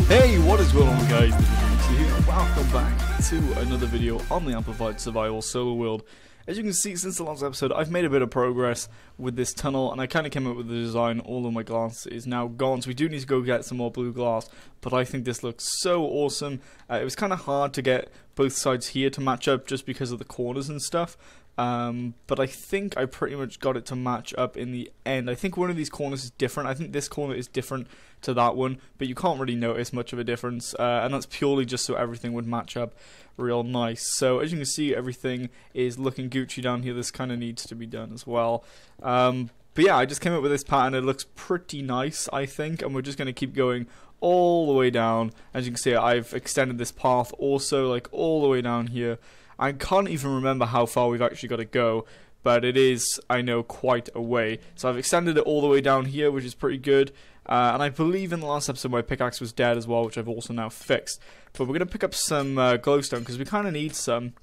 Hey, what is going on, guys? This is UTIFUL here. Welcome back to another video on the Amplified Survival Solo World. As you can see, since the last episode, I've made a bit of progress with this tunnel, and I kind of came up with the design. All of my glass is now gone, so we do need to go get some more blue glass, but I think this looks so awesome. It was kind of hard to get both sides here to match up just because of the corners and stuff. But I think I pretty much got it to match up in the end. I think one of these corners is different. I think this corner is different to that one, but you can't really notice much of a difference, and that's purely just so everything would match up real nice. So as you can see, everything is looking Gucci down here. This kind of needs to be done as well. But yeah, I just came up with this pattern. It looks pretty nice, I think, and we're just going to keep going all the way down. As you can see, I've extended this path also, like all the way down here. I can't even remember how far we've actually got to go, but it is, I know, quite a way. So I've extended it all the way down here, which is pretty good. And I believe in the last episode my pickaxe was dead as well, which I've also now fixed. But we're going to pick up some glowstone, because we kind of need some.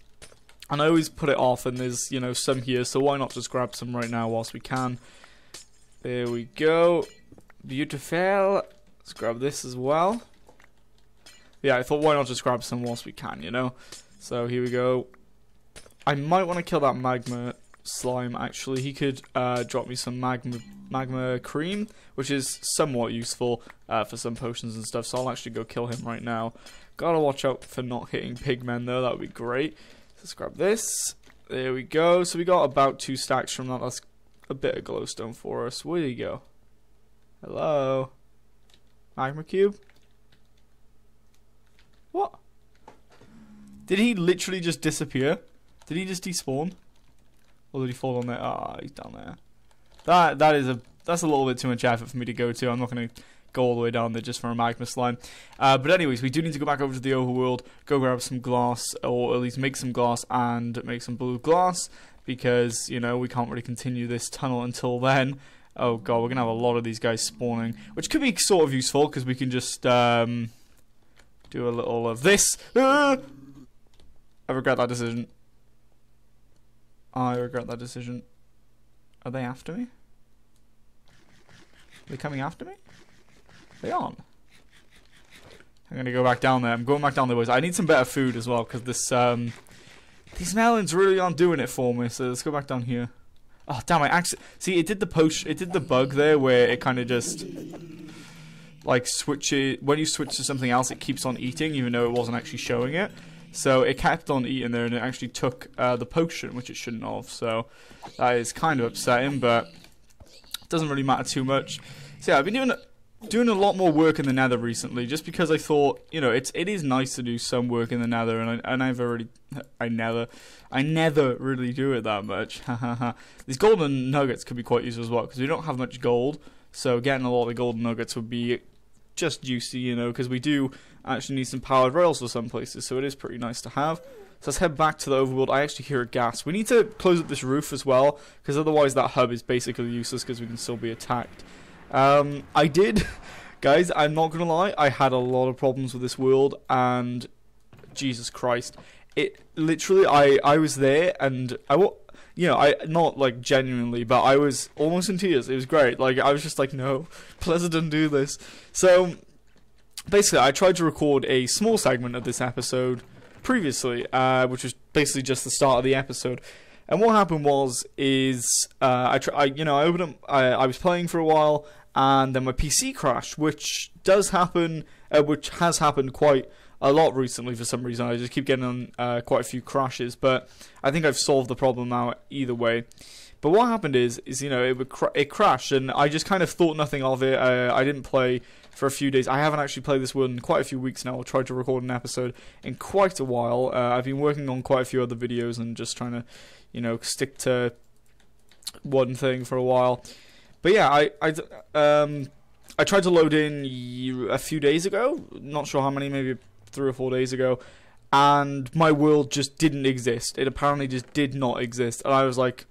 And I always put it off, and there's, you know, some here, so why not just grab some right now whilst we can. There we go. Beautiful. Let's grab this as well. Yeah, I thought why not just grab some whilst we can, you know. So here we go. I might want to kill that magma slime, actually. He could drop me some magma cream, which is somewhat useful for some potions and stuff, so I'll actually go kill him right now. Gotta watch out for not hitting pigmen though, that would be great. Let's grab this. There we go. So we got about 2 stacks from that. That's a bit of glowstone for us. Where do you go? Hello? Magma cube? What? Did he literally just disappear? Did he just despawn? Or did he fall on there? Ah, he's down there. That's a little bit too much effort for me to go to. I'm not going to go all the way down there just for a magma slime. But anyways, we do need to go back over to the overworld, go grab some glass, or at least make some glass and make some blue glass, because, you know, we can't really continue this tunnel until then. Oh god, we're going to have a lot of these guys spawning, which could be sort of useful, because we can just do a little of this. I regret that decision. I regret that decision. Are they after me? Are they coming after me? They aren't. I'm gonna go back down there. I'm going back down there, boys. I need some better food as well, because this these melons really aren't doing it for me. So let's go back down here. Oh damn! I actually see it did the bug there where it kind of just like switches when you switch to something else. It keeps on eating even though it wasn't actually showing it. So it kept on eating there, and it actually took the potion, which it shouldn't have. So that is kind of upsetting, but it doesn't really matter too much. So yeah, I've been doing a lot more work in the Nether recently, just because I thought, you know, it is nice to do some work in the Nether, and I never really do it that much. These golden nuggets could be quite useful as well, because we don't have much gold, so getting a lot of golden nuggets would be just juicy, you know, because we do actually need some powered rails for some places, so it is pretty nice to have. So let's head back to the overworld. I actually hear a gas. We need to close up this roof as well, because otherwise that hub is basically useless, because we can still be attacked. I did, guys, I'm not gonna lie, I had a lot of problems with this world, and Jesus Christ, it literally, I was there, and you know, not like genuinely, but I was almost in tears. It was great. Like, I was just like, no, please don't do this. So basically, I tried to record a small segment of this episode previously, which was basically just the start of the episode. And what happened was, I was playing for a while, and then my PC crashed, which does happen, which has happened quite a lot recently for some reason. I just keep getting on quite a few crashes, but I think I've solved the problem now either way. But what happened is you know, it crashed, and I just kind of thought nothing of it. I didn't play for a few days. I haven't actually played this one in quite a few weeks now. I'll try to record an episode in quite a while. I've been working on quite a few other videos and just trying to, you know, stick to one thing for a while. But yeah, I tried to load in a few days ago. Not sure how many, maybe 3 or 4 days ago, and my world just didn't exist. It apparently just did not exist, and I was like,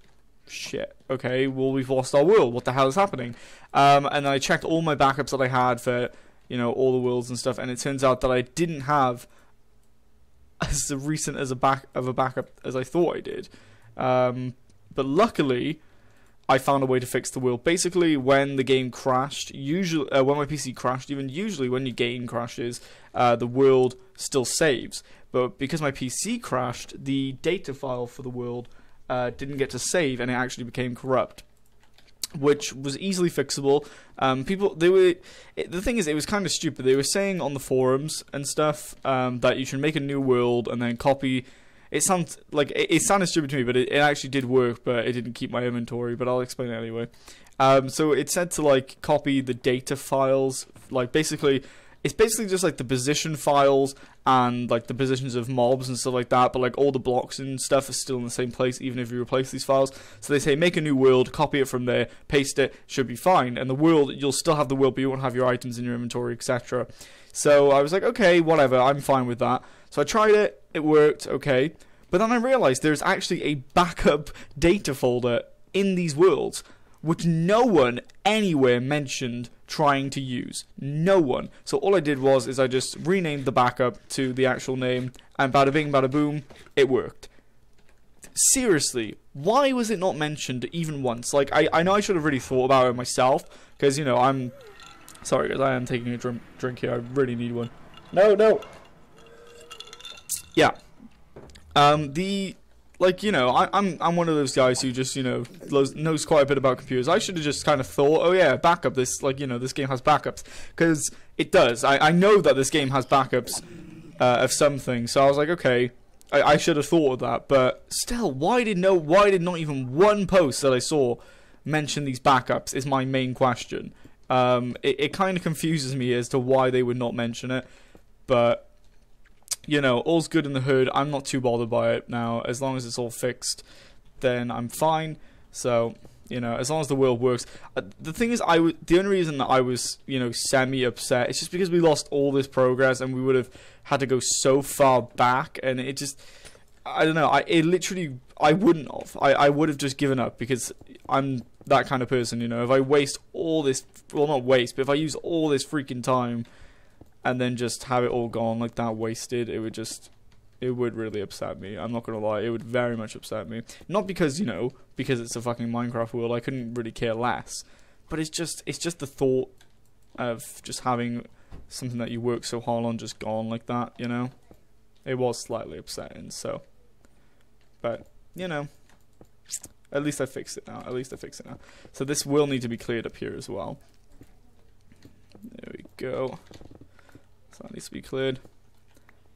shit, okay, well, we've lost our world, what the hell is happening? And I checked all my backups that I had for, you know, all the worlds and stuff, and it turns out that I didn't have as recent as a backup as I thought I did. But luckily, I found a way to fix the world. Basically, when the game crashed, usually when my PC crashed, even usually when your game crashes, the world still saves. But because my PC crashed, the data file for the world didn't get to save, and it actually became corrupt, which was easily fixable. The thing is, it was kind of stupid. They were saying on the forums and stuff that you should make a new world and then copy. It sounds like it sounded stupid to me, but it actually did work. But it didn't keep my inventory. But I'll explain it anyway. So it said to like copy the data files, like basically. It's basically just like the position files and like the positions of mobs and stuff like that, but like all the blocks and stuff are still in the same place even if you replace these files. So they say make a new world, copy it from there, paste it, should be fine. And the world, you'll still have the world, but you won't have your items in your inventory, etc. So I was like, okay, whatever, I'm fine with that. So I tried it, it worked, okay. But then I realized there's actually a backup data folder in these worlds, which no one anywhere mentioned trying to use. No one. So all I did was I just renamed the backup to the actual name, and bada bing, bada boom, it worked. Seriously, why was it not mentioned even once? Like, I know I should have really thought about it myself, because, you know, I'm... Sorry, guys, I am taking a drink here. I really need one. No. Yeah. Like, you know, I'm one of those guys who just, you know, knows quite a bit about computers. I should have just kind of thought, oh yeah, backup, this, like, you know, this game has backups. Because it does. I know that this game has backups of something. So I was like, okay, I should have thought of that. But still, why did not even one post that I saw mention these backups is my main question. It kind of confuses me as to why they would not mention it. But... you know, all's good in the hood. I'm not too bothered by it now. As long as it's all fixed, then I'm fine. So, you know, as long as the world works. The thing is, the only reason that I was, you know, semi-upset is just because we lost all this progress and we would have had to go so far back. And it just, I don't know. I wouldn't have. I would have just given up because I'm that kind of person, you know. If I waste all this, well, not waste, but if I use all this freaking time... and then just have it all gone like that, wasted, it would really upset me. I'm not gonna lie, it would very much upset me. Not because, you know, because it's a fucking Minecraft world, I couldn't really care less. But it's just the thought of just having something that you work so hard on just gone like that, you know? It was slightly upsetting, so. But, you know, at least I fixed it now. So this will need to be cleared up here as well. There we go. So that needs to be cleared.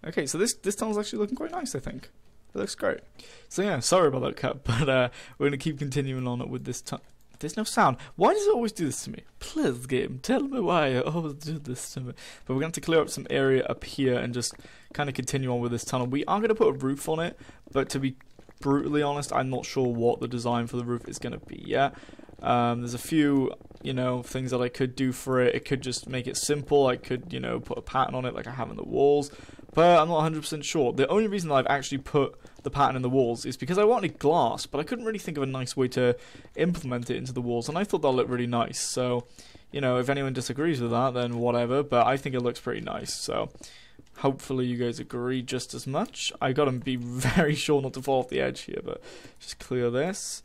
Okay, so this tunnel's actually looking quite nice, I think. It looks great. So yeah, sorry about that cut, but we're going to keep continuing on with this tunnel. There's no sound. Why does it always do this to me? Please, game, tell me why you always do this to me. But we're going to have to clear up some area up here and just kind of continue on with this tunnel. We are going to put a roof on it, but to be brutally honest, I'm not sure what the design for the roof is going to be yet. There's a few, you know, things that I could do for it. It could just make it simple. I could, you know, put a pattern on it like I have in the walls. But I'm not 100% sure. The only reason that I've actually put the pattern in the walls is because I wanted glass, but I couldn't really think of a nice way to implement it into the walls. And I thought that looked really nice. So, you know, if anyone disagrees with that, then whatever. But I think it looks pretty nice. So, hopefully you guys agree just as much. I got to be very sure not to fall off the edge here, but just clear this.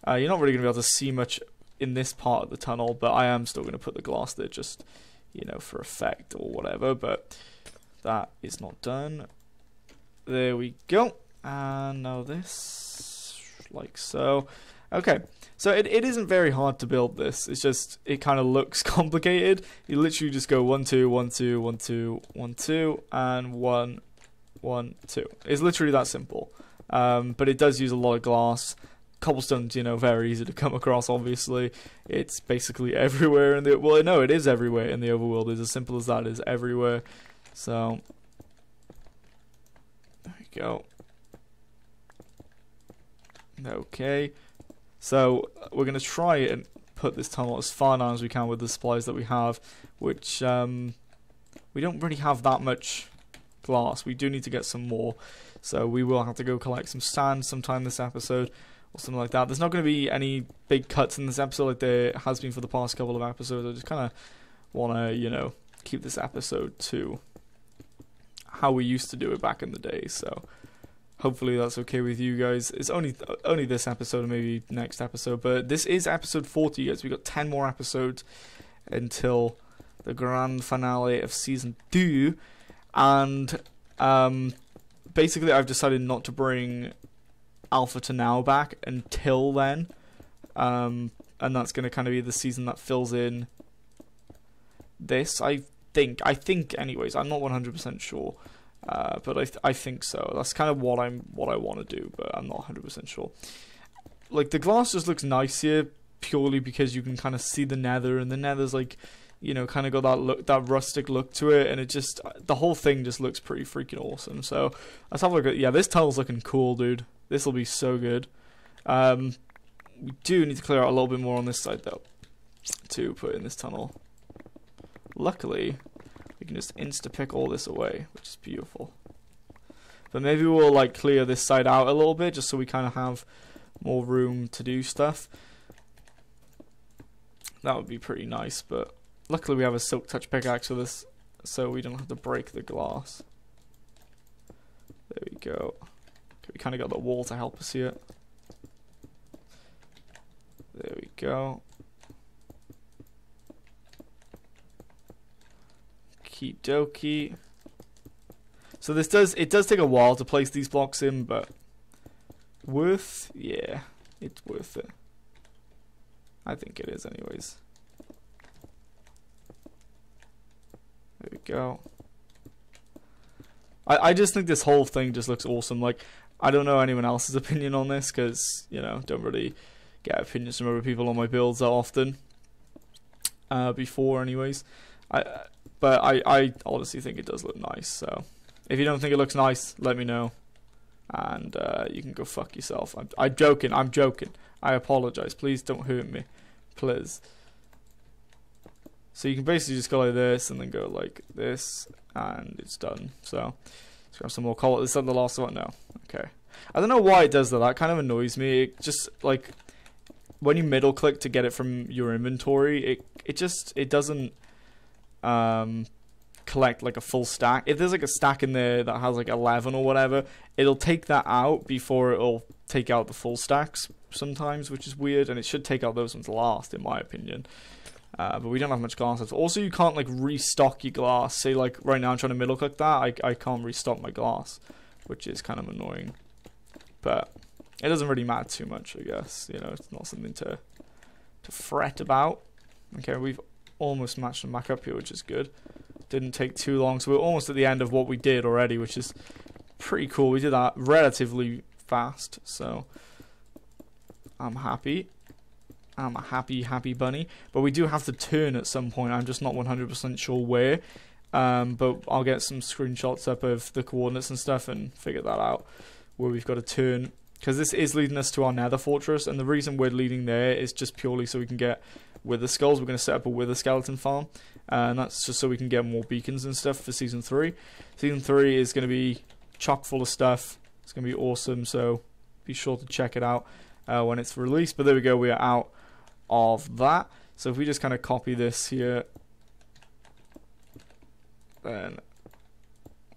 You're not really going to be able to see much in this part of the tunnel, but I am still going to put the glass there just, you know, for effect or whatever, but that is not done. There we go. And now this, like so. Okay, so it isn't very hard to build this. It's just, it kind of looks complicated. You literally just go 1, 2, 1, 2, 1, 2, 1, 2, and 1, 1, 2. It's literally that simple. But it does use a lot of glass. Cobblestone's, you know, very easy to come across, obviously. It's basically everywhere in the... well, no, it is everywhere in the overworld. It's as simple as that. It's everywhere. So, there we go. Okay. So, we're going to try and put this tunnel as far down as we can with the supplies that we have, which, we don't really have that much glass. We do need to get some more. So, we will have to go collect some sand sometime this episode. Or something like that. There's not going to be any big cuts in this episode like there has been for the past couple of episodes. I just kind of want to, you know, keep this episode to how we used to do it back in the day. So Hopefully that's okay with you guys. It's only this episode and maybe next episode, but this is episode 40, guys. We got 10 more episodes until the grand finale of season 2, and basically I've decided not to bring Alpha to Now back until then, and that's going to kind of be the season that fills in this. I think anyways. I'm not 100% sure. But I think so. That's kind of what I want to do, but I'm not 100% sure. Like, the glass just looks nice here purely because you can kind of see the Nether, and the Nether's like, you know, kind of got that look, that rustic look to it, and it just, the whole thing just looks pretty freaking awesome. So let's have a look at, yeah, this tunnel's looking cool, dude. This will be so good. We do need to clear out a little bit more on this side though to put in this tunnel. Luckily, we can just insta-pick all this away, which is beautiful. But maybe we'll like clear this side out a little bit, just so we kind of have more room to do stuff. That would be pretty nice, but luckily we have a silk touch pickaxe for this, so we don't have to break the glass. There we go. Okay, we kind of got the wall to help us here. There we go. Okie dokie. So this does take a while to place these blocks in, but yeah, it's worth it. I think it is anyways. There we go. I just think this whole thing just looks awesome. Like, I don't know anyone else's opinion on this, because, you know, don't really get opinions from other people on my builds that often. Before anyways. But I honestly think it does look nice, so if you don't think it looks nice, let me know, and you can go fuck yourself. I'm joking, I apologize, please don't hurt me, please. So you can basically just go like this, and then go like this, and it's done. So let's grab some more coal. Is that the last one? No. Okay. I don't know why it does that, that kind of annoys me. It just, like, when you middle click to get it from your inventory, it doesn't collect like a full stack. If there's like a stack in there that has like 11 or whatever, it'll take that out before it'll take out the full stacks sometimes, which is weird, and it should take out those ones last in my opinion. But we don't have much glass left. Also, you can't like restock your glass. Say like right now I'm trying to middle click that, I can't restock my glass, which is kind of annoying, but it doesn't really matter too much, I guess. You know, it's not something to fret about. Okay, we've almost matched them back up here, which is good. Didn't take too long, so we're almost at the end of what we did already, which is pretty cool. We did that relatively fast, so I'm happy. I'm a happy bunny. But we do have to turn at some point. I'm just not 100% sure where. But I'll get some screenshots up of the coordinates and stuff and figure that out, where we've got to turn. Because this is leading us to our Nether fortress, and the reason we're leading there is just purely so we can get wither skulls. We're going to set up a wither skeleton farm, and that's just so we can get more beacons and stuff for season 3. Season 3 is going to be chock full of stuff. It's going to be awesome, so be sure to check it out when it's released. But there we go, we are out of that. So if we just kind of copy this here, then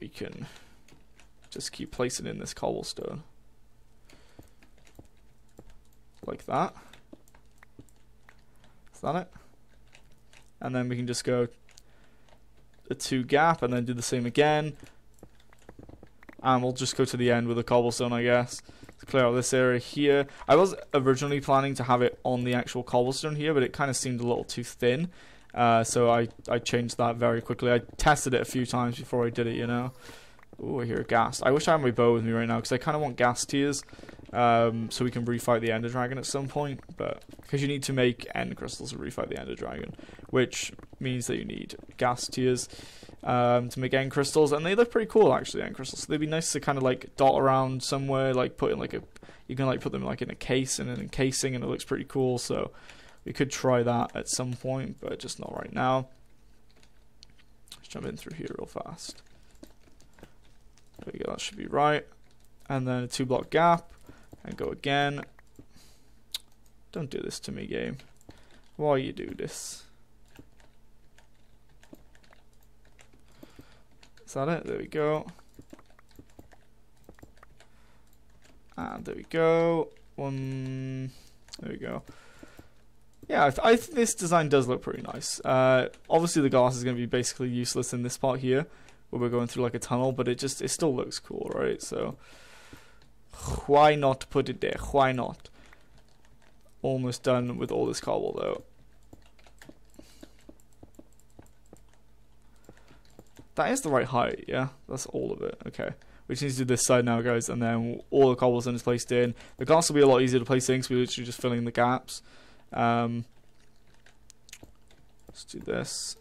we can just keep placing in this cobblestone like that. Is that it? And then we can just go a 2 gap and then do the same again, and we'll just go to the end with a cobblestone, I guess, to clear out this area here. I was originally planning to have it on the actual cobblestone here, but it kind of seemed a little too thin, so I changed that very quickly. I tested it a few times before I did it, you know. Ooh, I hear a ghast. I wish I had my bow with me right now, because I kind of want ghast tears, so we can refight the Ender Dragon at some point, but because you need to make end crystals to refight the Ender Dragon, which means that you need ghast tears to make end crystals, and they look pretty cool actually, end crystals. So they'd be nice to kind of like dot around somewhere, like put in like you can like put them like in a case and an encasing, and it looks pretty cool. So we could try that at some point, but just not right now. Let's jump in through here real fast. There we go, that should be right. And then a 2 block gap, and go again. Don't do this to me, game. Why you do this? Is that it? There we go. And there we go. One. There we go. Yeah, I think this design does look pretty nice. Obviously the glass is going to be basically useless in this part here, where we're going through like a tunnel, but it still looks cool, right? So why not put it there? Why not? Almost done with all this cobble though. That is the right height, yeah? That's all of it. Okay. We just need to do this side now, guys, and then all the cobblestone is placed in. The glass will be a lot easier to place in because we're literally just filling the gaps. Let's do this.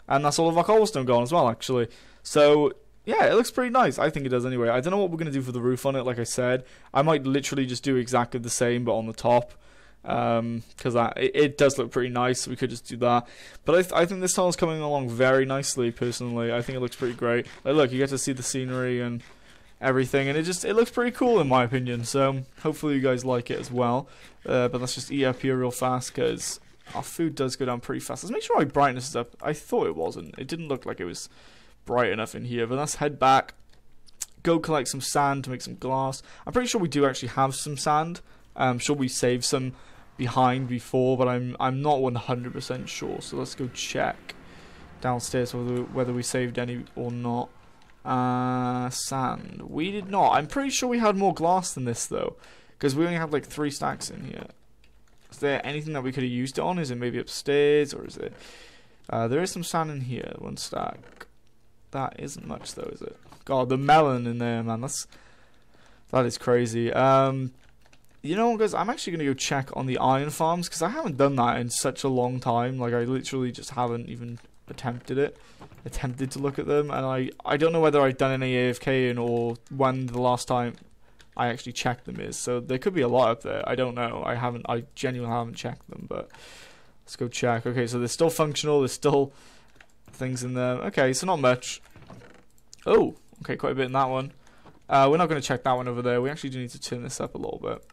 And that's all of our cobblestone gone as well, actually. So, yeah, it looks pretty nice. I think it does anyway. I don't know what we're going to do for the roof on it, like I said. I might literally just do exactly the same, but on the top. Because it does look pretty nice, so we could just do that. But I think this tunnel's coming along very nicely, personally. I think it looks pretty great. Like, look, you get to see the scenery and everything, and it looks pretty cool in my opinion. So hopefully you guys like it as well. But let's just eat up here real fast because our food does go down pretty fast. Let's make sure our brightness is up. I thought it wasn't. It didn't look like it was bright enough in here. But let's head back, go collect some sand to make some glass. I'm pretty sure we do actually have some sand. I'm sure we saved some behind before, but I'm not 100% sure. So let's go check downstairs whether we saved any or not. Sand. We did not. I'm pretty sure we had more glass than this though, because we only have like 3 stacks in here. Is there anything that we could have used it on? Is it maybe upstairs, or is it? There is some sand in here. 1 stack. That isn't much though, is it? God, the melon in there, man. That is crazy. You know what, guys? I'm actually gonna go check on the iron farms because I haven't done that in such a long time. Like, I literally just haven't even attempted to look at them, and I don't know whether I've done any AFKing or when the last time I actually checked them is. So there could be a lot up there. I don't know. I genuinely haven't checked them, but let's go check. Okay, so they're still functional. There's still things in there. Okay, so not much. Oh, okay, quite a bit in that one. We're not going to check that one over there. We actually do need to turn this up a little bit.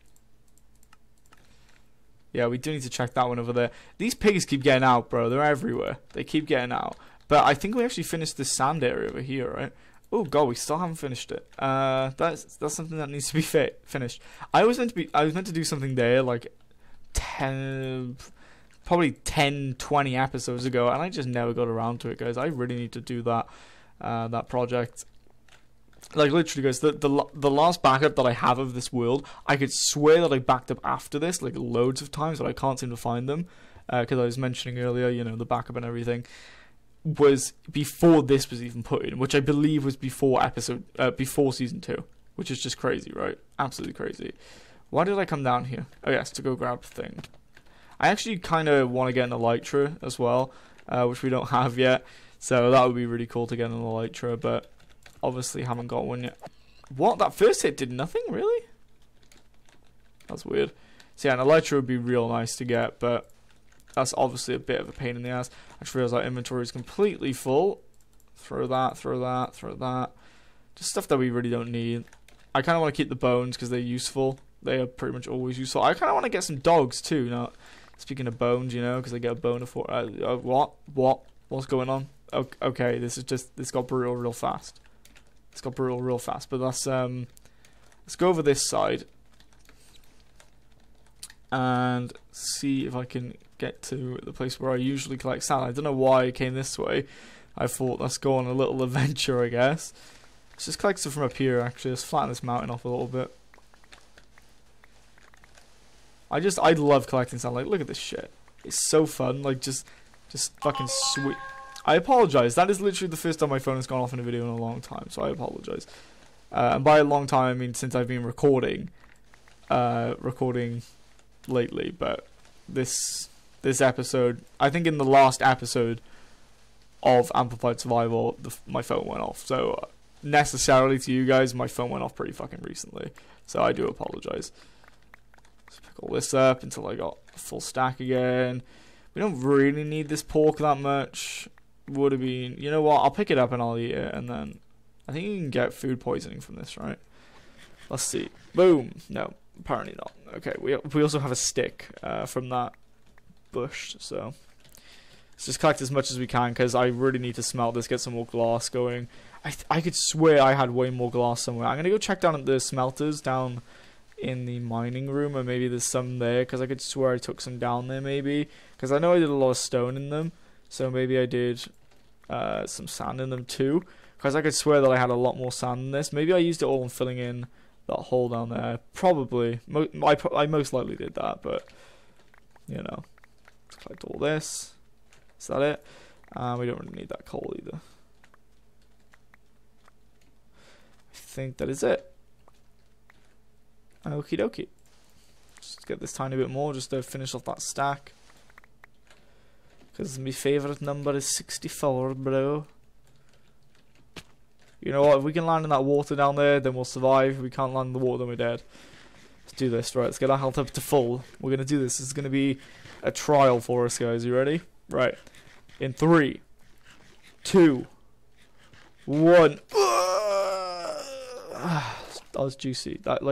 Yeah, we do need to check that one over there. These pigs keep getting out, bro. They're everywhere. They keep getting out. But I think we actually finished this sand area over here, right? Oh god, we still haven't finished it. That's something that needs to be finished. I was meant to do something there like probably 10, 20 episodes ago, and I just never got around to it, guys. I really need to do that project. Like, literally, guys, the last backup that I have of this world, I could swear that I backed up after this, like, loads of times, but I can't seem to find them. Because I was mentioning earlier, you know, the backup and everything was before this was even put in, which I believe was before season 2, which is just crazy, right? Absolutely crazy. Why did I come down here? Oh, yes, to go grab the thing. I actually kind of want to get an elytra as well, which we don't have yet. So that would be really cool to get an elytra, but obviously haven't got one yet. What? That first hit did nothing? Really? That's weird. So yeah, an elytra would be real nice to get, but that's obviously a bit of a pain in the ass. I just realized our inventory is completely full. Throw that, throw that, throw that. Just stuff that we really don't need. I kind of want to keep the bones because they're useful. They are pretty much always useful. I kind of want to get some dogs too. Now, speaking of bones, you know, because they get a bone for what's going on? Okay, this got brutal real fast. It's got brutal real fast. But let's go over this side and see if I can get to the place where I usually collect sand. I don't know why I came this way. I thought let's go on a little adventure, I guess. Let's just collect stuff from up here. Actually, let's flatten this mountain off a little bit. I love collecting sand. Like, look at this shit. It's so fun. Like, just fucking sweet. I apologize. That is literally the first time my phone has gone off in a video in a long time, so I apologize. And by a long time, I mean since I've been recording lately. But this episode, I think in the last episode of Amplified Survival, my phone went off. So necessarily to you guys, my phone went off pretty fucking recently. So I do apologize. Let's pick all this up until I got a full stack again. We don't really need this pork that much. Would have been, you know what? I'll pick it up and I'll eat it, and then I think you can get food poisoning from this, right? Let's see. Boom. No, apparently not. Okay, we also have a stick from that bush, so let's just collect as much as we can because I really need to smelt this, get some more glass going. I could swear I had way more glass somewhere. I'm gonna go check down at the smelters down in the mining room, or maybe there's some there, because I could swear I took some down there, maybe, because I know I did a lot of stone in them, so maybe I did some sand in them too, because I could swear that I had a lot more sand in this. Maybe I used it all in filling in that hole down there. Probably. I most likely did that, but, you know. Let's collect all this. Is that it? We don't really need that coal either. I think that is it. Okie dokie. Just get this tiny bit more just to finish off that stack. Because my favourite number is 64, bro. You know what? If we can land in that water down there, then we'll survive. If we can't land in the water, then we're dead. Let's do this. Right, let's get our health up to full. We're going to do this. This is going to be a trial for us, guys. You ready? Right. In 3, 2, 1. That was juicy. That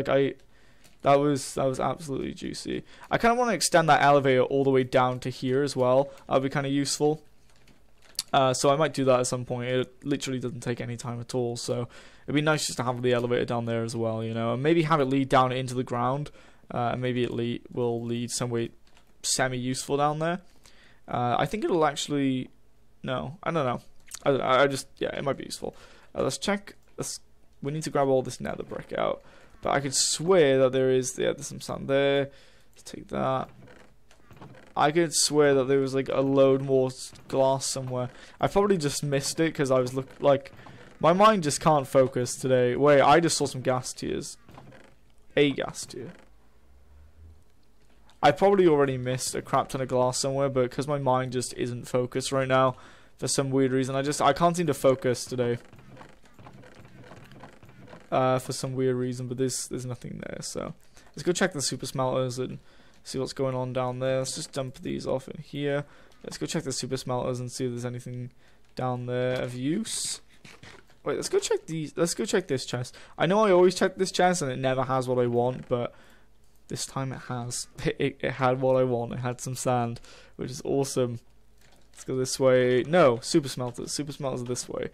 was absolutely juicy. I kind of want to extend that elevator all the way down to here as well. That would be kind of useful. So I might do that at some point. It literally doesn't take any time at all. So it'd be nice just to have the elevator down there as well, you know, and maybe have it lead down into the ground. And maybe it will lead somewhere semi-useful down there. I think it'll actually. No, I don't know. I just, yeah, it might be useful. Let's check. We need to grab all this nether brick out. But I could swear that there's some sand there. Let's take that. I could swear that there was like a load more glass somewhere. I probably just missed it because I was my mind just can't focus today. Wait, I just saw some gas tiers. A gas tier. I probably already missed a crap ton of glass somewhere, but because my mind just isn't focused right now for some weird reason, I can't seem to focus today. For some weird reason, but there's nothing there, so let's go check the super smelters and see what's going on down there. Let's just dump these off in here. Let's go check the super smelters and see if there's anything down there of use. Wait, let's go check these. Let's go check this chest. I know I always check this chest and it never has what I want, but this time it has. It had what I want. It had some sand, which is awesome. Let's go this way. No, super smelters. Super smelters are this way.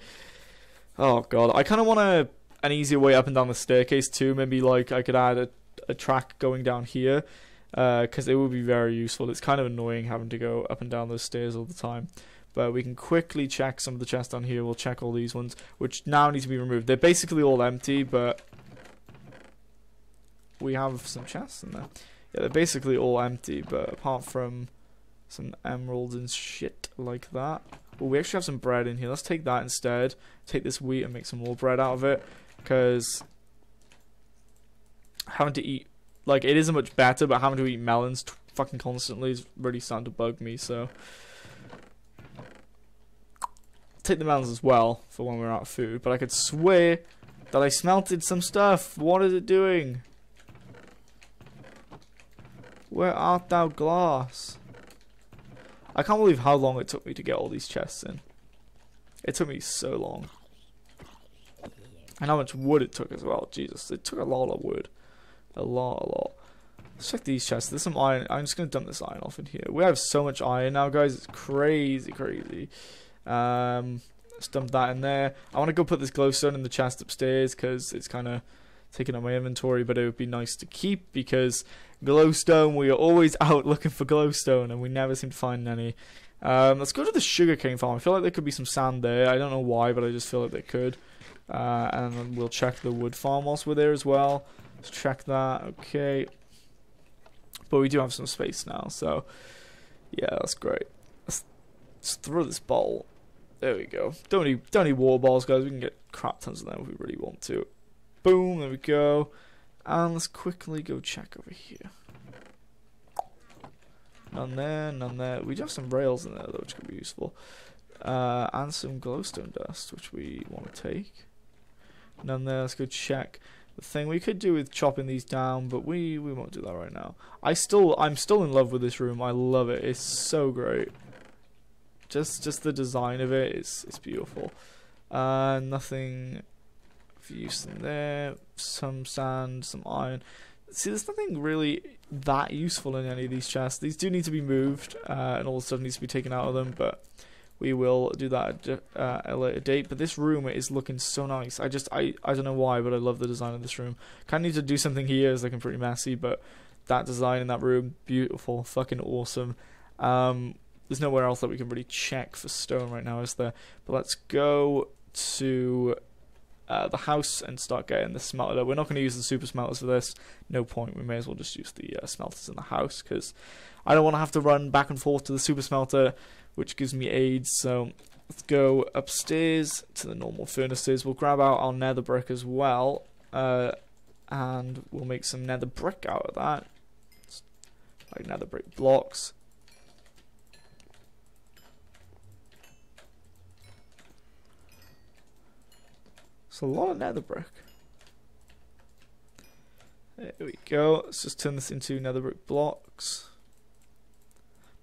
Oh god, I kind of want an easier way up and down the staircase too. Maybe like I could add a track going down here, because it would be very useful. It's kind of annoying having to go up and down those stairs all the time. But we can quickly check some of the chests down here. We'll check all these ones, which now need to be removed. They're basically all empty, but we have some chests in there. Yeah, they're basically all empty, but apart from some emeralds and shit like that. Well, we actually have some bread in here. Let's take that instead. Take this wheat and make some more bread out of it. Because having to eat, like, it isn't much better, but having to eat melons fucking constantly is really starting to bug me, so. Take the melons as well for when we're out of food, but I could swear that I smelted some stuff. What is it doing? Where art thou, glass? I can't believe how long it took me to get all these chests in. It took me so long. And how much wood it took as well. Jesus, it took a lot of wood. A lot. Let's check these chests. There's some iron. I'm just going to dump this iron off in here. We have so much iron now, guys. It's crazy. Let's dump that in there. I want to go put this glowstone in the chest upstairs because it's kind of taking up my inventory, but it would be nice to keep because glowstone, we are always out looking for glowstone and we never seem to find any. Let's go to the sugarcane farm. I feel like there could be some sand there. I don't know why, but I just feel like there could. And then we'll check the wood farm whilst we're there as well. Let's check that. Okay. But we do have some space now, so yeah, that's great. Let's throw this bowl. There we go. Don't need water balls, guys. We can get crap tons of them if we really want to. Boom, there we go. And let's quickly go check over here. None there, none there. We do have some rails in there though, which could be useful. And some glowstone dust, which we want to take. None there. Let's go check the thing. We could do with chopping these down, but we won't do that right now. I'm still in love with this room. I love it. It's so great. Just the design of it is beautiful. Nothing of use in there. Some sand, some iron. See, there's nothing really that useful in any of these chests. These do need to be moved, and all the stuff needs to be taken out of them, but we will do that at a later date. But this room is looking so nice. I don't know why, but I love the design of this room. Kind of need to do something here. It's looking pretty messy, but that design in that room, beautiful, fucking awesome. There's nowhere else that we can really check for stone right now, is there? But let's go to the house and start getting the smelter. We're not going to use the super smelters for this. No point. We may as well just use the smelters in the house, because I don't want to have to run back and forth to the super smelter, which gives me aids. So let's go upstairs to the normal furnaces. We'll grab out our nether brick as well, and we'll make some nether brick out of that, like nether brick blocks. It's a lot of nether brick. There we go. Let's just turn this into nether brick blocks.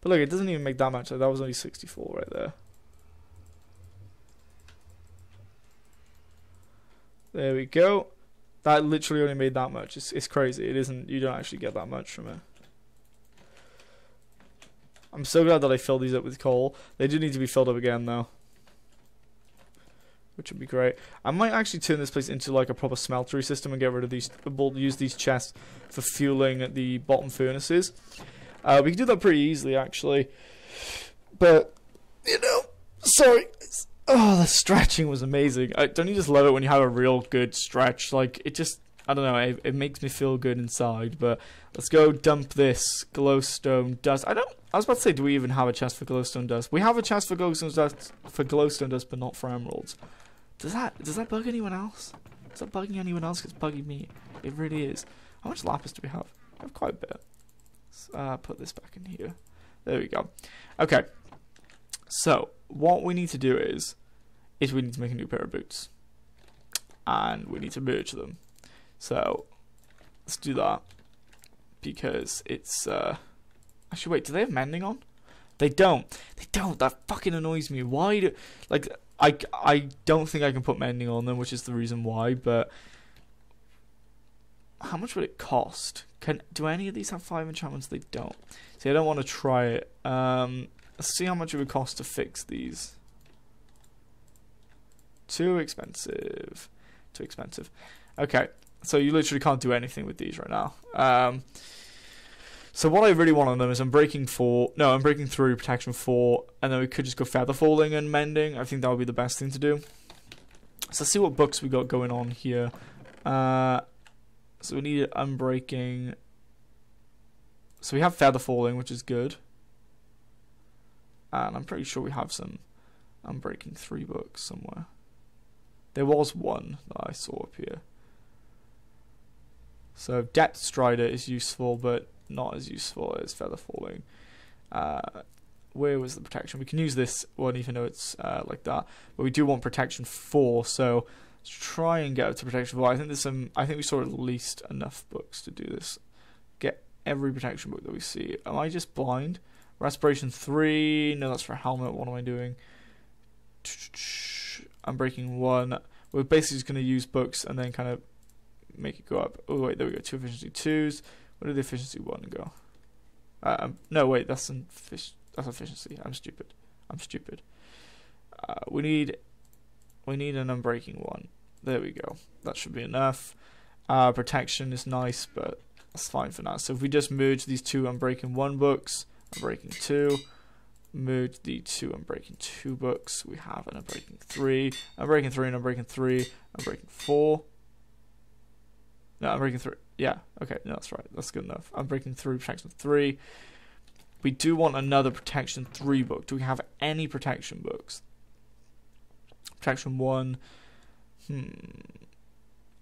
But look, it doesn't even make that much. Like, that was only 64 right there. There we go. That literally only made that much. It's crazy. It isn't. You don't actually get that much from it. I'm so glad that I filled these up with coal. They do need to be filled up again though, which would be great. I might actually turn this place into like a proper smeltery system and get rid of these. We'll use these chests for fueling the bottom furnaces. We can do that pretty easily actually, but you know, sorry. Oh, the stretching was amazing. Don't you just love it when you have a real good stretch? Like, it just, I don't know, it makes me feel good inside. But let's go dump this glowstone dust. I was about to say, do we even have a chest for glowstone dust? We have a chest for glowstone dust, but not for emeralds. Does that bug anyone else? Is that bugging anyone else? It's bugging me. It really is. How much lapis do we have? We have quite a bit. Let's put this back in here. There we go. Okay. So what we need to do is we need to make a new pair of boots, and we need to merge them. So let's do that, because it's actually, wait, do they have mending on? They don't. They don't. That fucking annoys me. Why do, like, I don't think I can put mending on them, which is the reason why. But how much would it cost? Do any of these have 5 enchantments? They don't. See, I don't want to try it. Let's see how much it would cost to fix these. Too expensive. Too expensive. Okay, so you literally can't do anything with these right now. So what I really want on them is I'm breaking through protection 4, and then we could just go feather falling and mending. I think that would be the best thing to do. So let's see what books we got going on here. So we need unbreaking. So we have feather falling, which is good. And I'm pretty sure we have some unbreaking 3 books somewhere. There was one that I saw up here. So Depth Strider is useful, but not as useful as feather falling. Where was the protection? We can use this one even though it's like that, but we do want protection 4. So let's try and get up to protection 4. I think there's some. I think we saw at least enough books to do this. Get every protection book that we see. Am I just blind? Respiration 3. No, that's for a helmet. What am I doing? I'm breaking 1. We're basically just going to use books and then kind of make it go up. Oh wait, there we go. 2 efficiency 2s. Where did the efficiency 1 go? No, wait, that's efficiency. I'm stupid. We need an unbreaking 1. There we go. That should be enough. Protection is nice, but that's fine for now. So if we just merge these 2 unbreaking 1 books, unbreaking 2, merge the 2 unbreaking 2 books, we have an unbreaking 3, unbreaking 3, and unbreaking 3, unbreaking 4. No, unbreaking 3. Yeah, okay, no, that's right. That's good enough. Unbreaking 3, protection 3. We do want another protection 3 book. Do we have any protection books? Protection 1.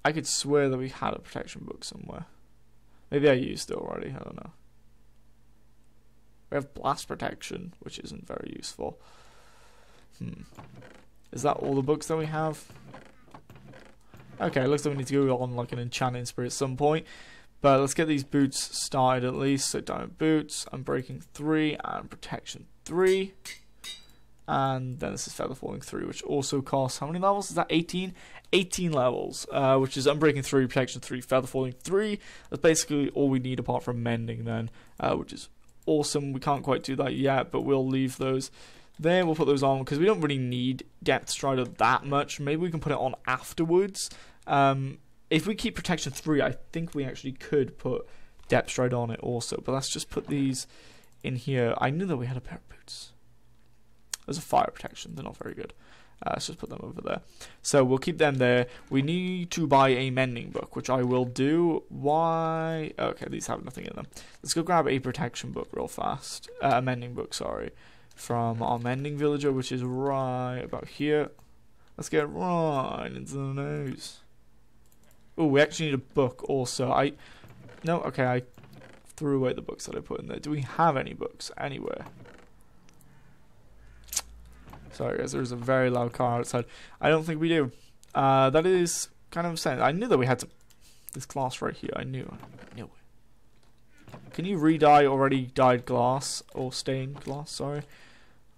I could swear that we had a protection book somewhere. Maybe I used it already. I don't know. We have blast protection, which isn't very useful. Is that all the books that we have? Okay, looks like we need to go on like an enchanting spree at some point. But let's get these boots started at least. So diamond boots, unbreaking 3, and protection 3. And then this is feather falling 3, which also costs, how many levels? Is that 18? 18 levels, which is unbreaking 3, protection 3, feather falling 3. That's basically all we need apart from mending then, which is awesome. We can't quite do that yet, but we'll leave those There, we'll put those on because we don't really need Depth Strider that much. Maybe we can put it on afterwards. If we keep Protection 3, I think we actually could put Depth Strider on it also. But let's just put these in here. I knew that we had a pair of boots. There's a fire protection. They're not very good. Let's just put them over there. So we'll keep them there. We need to buy a mending book, which I will do. Why? Okay, these have nothing in them. Let's go grab a protection book real fast. A mending book, sorry. From our mending villager, which is right about here. Let's get right into the nose. Oh, we actually need a book also. No, okay, I threw away the books that I put in there. Do we have any books anywhere? Sorry guys, there's a very loud car outside. I don't think we do. That is kind of insane. I knew that we had this glass right here. I knew it. Can you re-dye already dyed glass or stained glass? Sorry,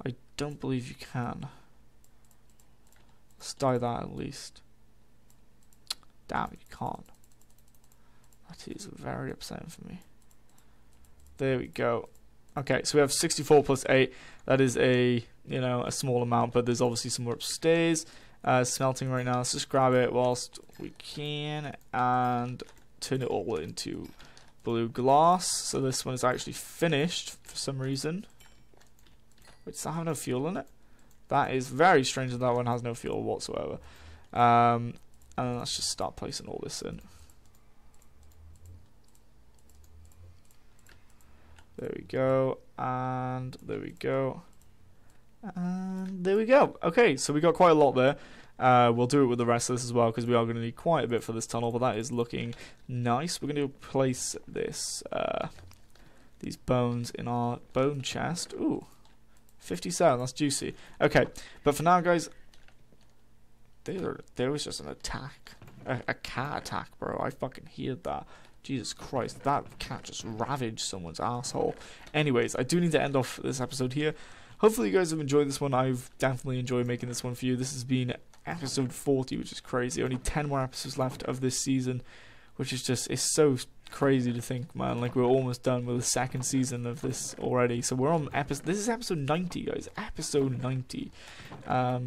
I don't believe you can. Let's dye that at least. Damn, you can't. That is very upsetting for me. There we go. Okay, so we have 64 plus 8. That is a small amount, but there's obviously some more upstairs. Smelting right now. Let's just grab it whilst we can and turn it all into blue glass. So this one is actually finished for some reason. Wait, does that have no fuel in it? That is very strange that that one has no fuel whatsoever. And then let's just start placing all this in. There we go, and there we go, and there we go. Okay, so we got quite a lot there. We'll do it with the rest of this as well because we are going to need quite a bit for this tunnel, but that is looking nice. We're going to place this, these bones in our bone chest. Ooh, 57, that's juicy. Okay, but for now, guys, there was just an attack, a cat attack, bro. I fucking heard that. Jesus Christ, that cat just ravaged someone's asshole. Anyways, I do need to end off this episode here. Hopefully you guys have enjoyed this one. I've definitely enjoyed making this one for you. This has been episode 40, which is crazy. Only 10 more episodes left of this season, which is just, it's so crazy to think, man. Like, we're almost done with the second season of this already. So we're on this is episode 90, guys. Episode 90.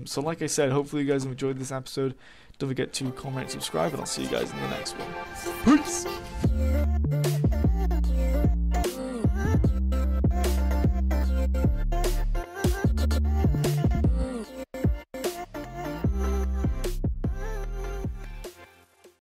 So like I said, hopefully you guys have enjoyed this episode. Don't forget to comment, subscribe, and I'll see you guys in the next one. Peace!